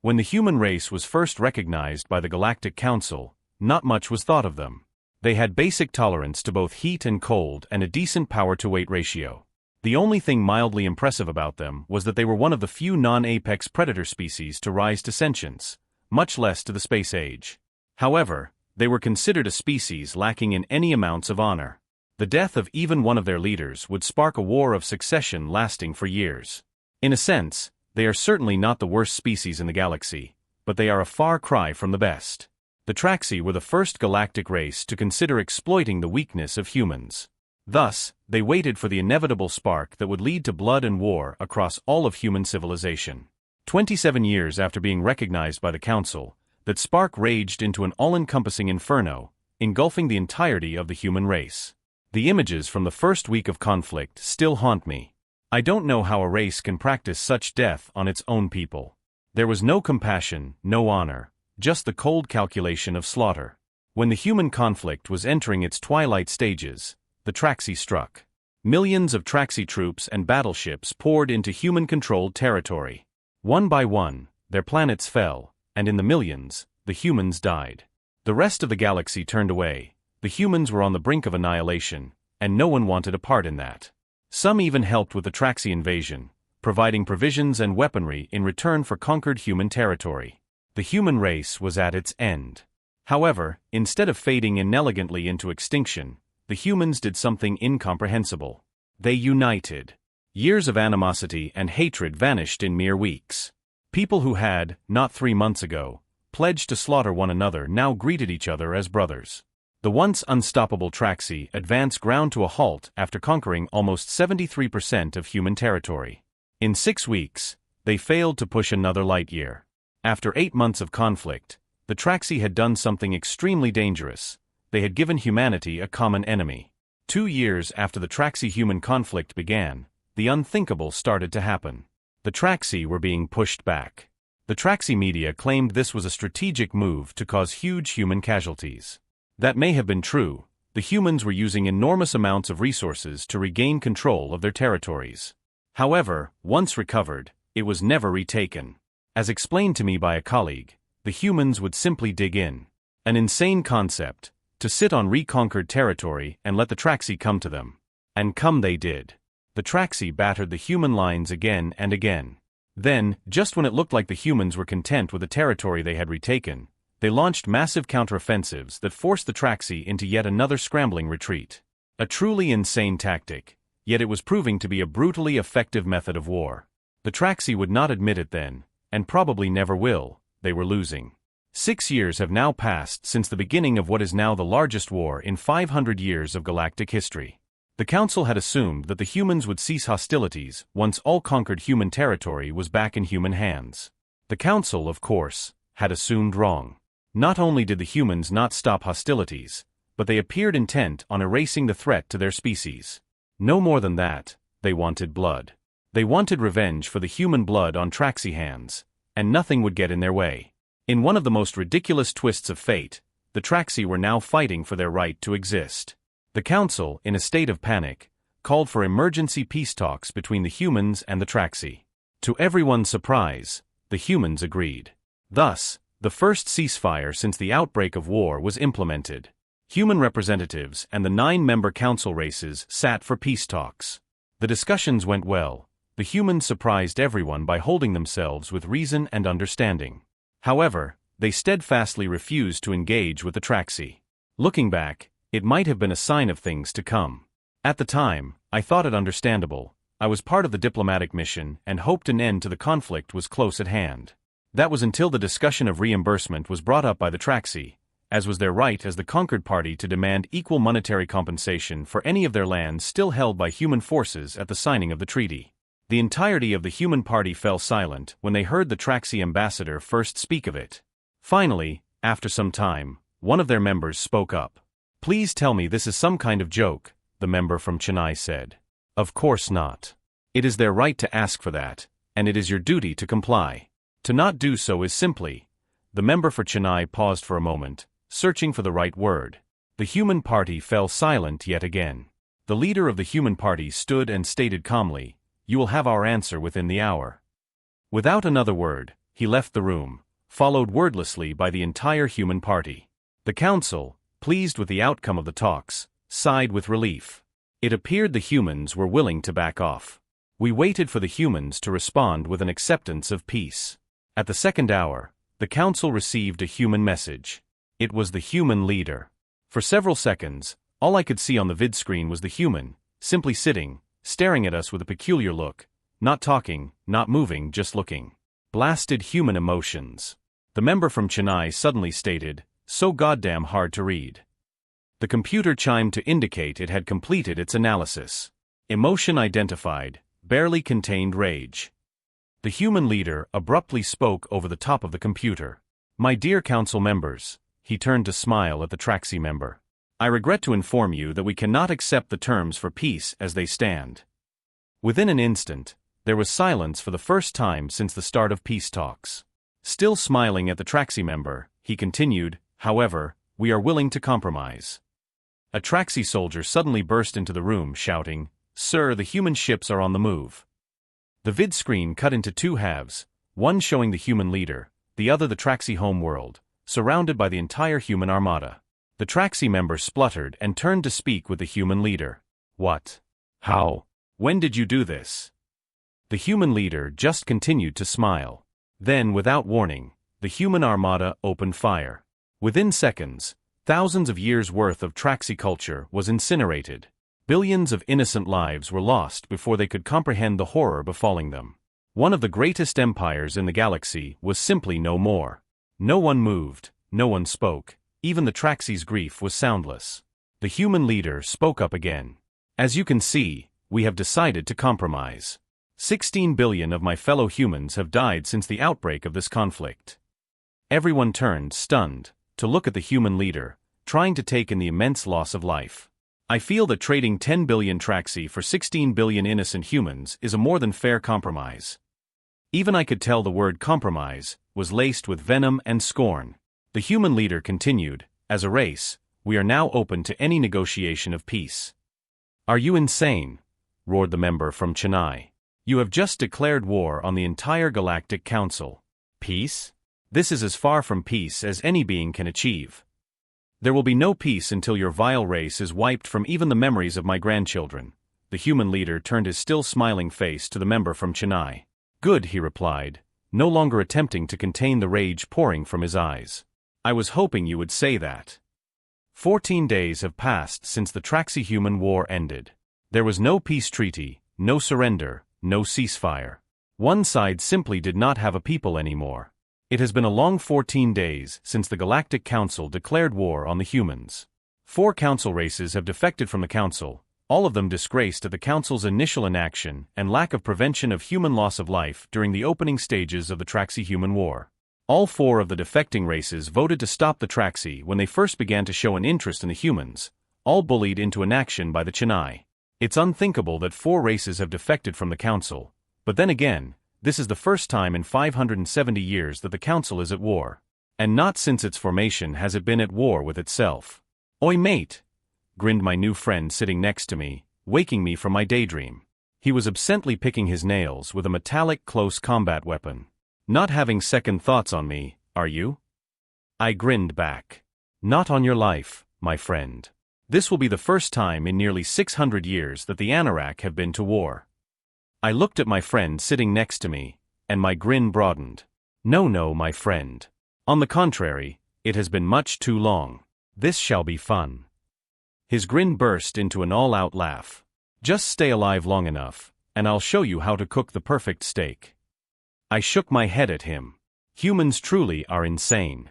When the human race was first recognized by the Galactic Council, not much was thought of them. They had basic tolerance to both heat and cold and a decent power-to-weight ratio. The only thing mildly impressive about them was that they were one of the few non-apex predator species to rise to sentience, much less to the space age. However, they were considered a species lacking in any amounts of honor. The death of even one of their leaders would spark a war of succession lasting for years. In a sense, they are certainly not the worst species in the galaxy, but they are a far cry from the best. The Traxi were the first galactic race to consider exploiting the weakness of humans. Thus, they waited for the inevitable spark that would lead to blood and war across all of human civilization. 27 years after being recognized by the Council, that spark raged into an all-encompassing inferno, engulfing the entirety of the human race. The images from the first week of conflict still haunt me. I don't know how a race can practice such death on its own people. There was no compassion, no honor, just the cold calculation of slaughter. When the human conflict was entering its twilight stages, the Traxi struck. Millions of Traxi troops and battleships poured into human-controlled territory. One by one, their planets fell, and in the millions, the humans died. The rest of the galaxy turned away. The humans were on the brink of annihilation, and no one wanted a part in that. Some even helped with the Traxi invasion, providing provisions and weaponry in return for conquered human territory. The human race was at its end. However, instead of fading inelegantly into extinction, the humans did something incomprehensible. They united. Years of animosity and hatred vanished in mere weeks. People who had, not 3 months ago, pledged to slaughter one another now greeted each other as brothers. The once unstoppable Traxi advanced ground to a halt after conquering almost 73% of human territory. In 6 weeks, they failed to push another light year. After 8 months of conflict, the Traxi had done something extremely dangerous. They had given humanity a common enemy. 2 years after the Traxi-human conflict began, the unthinkable started to happen. The Traxi were being pushed back. The Traxi media claimed this was a strategic move to cause huge human casualties. That may have been true. The humans were using enormous amounts of resources to regain control of their territories. However, once recovered, it was never retaken. As explained to me by a colleague, the humans would simply dig in. An insane concept, to sit on reconquered territory and let the Traxi come to them. And come they did. The Traxi battered the human lines again and again. Then, just when it looked like the humans were content with the territory they had retaken, they launched massive counteroffensives that forced the Traxi into yet another scrambling retreat. A truly insane tactic, yet it was proving to be a brutally effective method of war. The Traxi would not admit it then, and probably never will. They were losing. 6 years have now passed since the beginning of what is now the largest war in 500 years of galactic history. The Council had assumed that the humans would cease hostilities once all conquered human territory was back in human hands. The Council, of course, had assumed wrong. Not only did the humans not stop hostilities, but they appeared intent on erasing the threat to their species. No more than that, they wanted blood. They wanted revenge for the human blood on Traxi hands, and nothing would get in their way. In one of the most ridiculous twists of fate, the Traxi were now fighting for their right to exist. The Council, in a state of panic, called for emergency peace talks between the humans and the Traxi. To everyone's surprise, the humans agreed. Thus, the first ceasefire since the outbreak of war was implemented. Human representatives and the 9-member council races sat for peace talks. The discussions went well. The humans surprised everyone by holding themselves with reason and understanding. However, they steadfastly refused to engage with the Traxi. Looking back, it might have been a sign of things to come. At the time, I thought it understandable. I was part of the diplomatic mission and hoped an end to the conflict was close at hand. That was until the discussion of reimbursement was brought up by the Traxi, as was their right as the conquered party to demand equal monetary compensation for any of their lands still held by human forces at the signing of the treaty. The entirety of the human party fell silent when they heard the Traxi ambassador first speak of it. Finally, after some time, one of their members spoke up. "Please tell me this is some kind of joke," the member from Chennai said. "Of course not. It is their right to ask for that, and it is your duty to comply. To not do so is simply—" The member for Chennai paused for a moment, searching for the right word. The human party fell silent yet again. The leader of the human party stood and stated calmly, "You will have our answer within the hour." Without another word, he left the room, followed wordlessly by the entire human party. The council, pleased with the outcome of the talks, sighed with relief. It appeared the humans were willing to back off. We waited for the humans to respond with an acceptance of peace. At the second hour, the council received a human message. It was the human leader. For several seconds, all I could see on the vid screen was the human, simply sitting, staring at us with a peculiar look, not talking, not moving, just looking. Blasted human emotions. The member from Chennai suddenly stated, "So goddamn hard to read." The computer chimed to indicate it had completed its analysis. Emotion identified, barely contained rage. The human leader abruptly spoke over the top of the computer. "My dear council members," he turned to smile at the Traxi member. "I regret to inform you that we cannot accept the terms for peace as they stand." Within an instant, there was silence for the first time since the start of peace talks. Still smiling at the Traxi member, he continued, "However, we are willing to compromise." A Traxi soldier suddenly burst into the room shouting, "Sir, the human ships are on the move." The vid screen cut into two halves, one showing the human leader, the other the Traxi homeworld, surrounded by the entire human armada. The Traxi member spluttered and turned to speak with the human leader. "What? How? When did you do this?" The human leader just continued to smile. Then, without warning, the human armada opened fire. Within seconds, thousands of years' worth of Traxi culture was incinerated. Billions of innocent lives were lost before they could comprehend the horror befalling them. One of the greatest empires in the galaxy was simply no more. No one moved, no one spoke, even the Traxi's grief was soundless. The human leader spoke up again. "As you can see, we have decided to compromise. 16 billion of my fellow humans have died since the outbreak of this conflict." Everyone turned, stunned, to look at the human leader, trying to take in the immense loss of life. "I feel that trading 10 billion Traxi for 16 billion innocent humans is a more than fair compromise." Even I could tell the word compromise was laced with venom and scorn. The human leader continued, "As a race, we are now open to any negotiation of peace." "Are you insane?" roared the member from Chennai. "You have just declared war on the entire Galactic Council. Peace? This is as far from peace as any being can achieve. There will be no peace until your vile race is wiped from even the memories of my grandchildren." The human leader turned his still smiling face to the member from Chennai. "Good," he replied, no longer attempting to contain the rage pouring from his eyes. "I was hoping you would say that." 14 days have passed since the Traxi-human war ended. There was no peace treaty, no surrender, no ceasefire. One side simply did not have a people anymore. It has been a long 14 days since the Galactic Council declared war on the humans. 4 council races have defected from the council, all of them disgraced at the council's initial inaction and lack of prevention of human loss of life during the opening stages of the Traxi-human war. All 4 of the defecting races voted to stop the Traxi when they first began to show an interest in the humans, all bullied into inaction by the Chennai. It's unthinkable that 4 races have defected from the council, but then again, this is the first time in 570 years that the council is at war. And not since its formation has it been at war with itself. "Oi mate!" grinned my new friend sitting next to me, waking me from my daydream. He was absently picking his nails with a metallic close combat weapon. "Not having second thoughts on me, are you?" I grinned back. "Not on your life, my friend. This will be the first time in nearly 600 years that the Anorak have been to war." I looked at my friend sitting next to me, and my grin broadened. No, my friend. On the contrary, it has been much too long. This shall be fun." His grin burst into an all-out laugh. "Just stay alive long enough, and I'll show you how to cook the perfect steak." I shook my head at him. Humans truly are insane.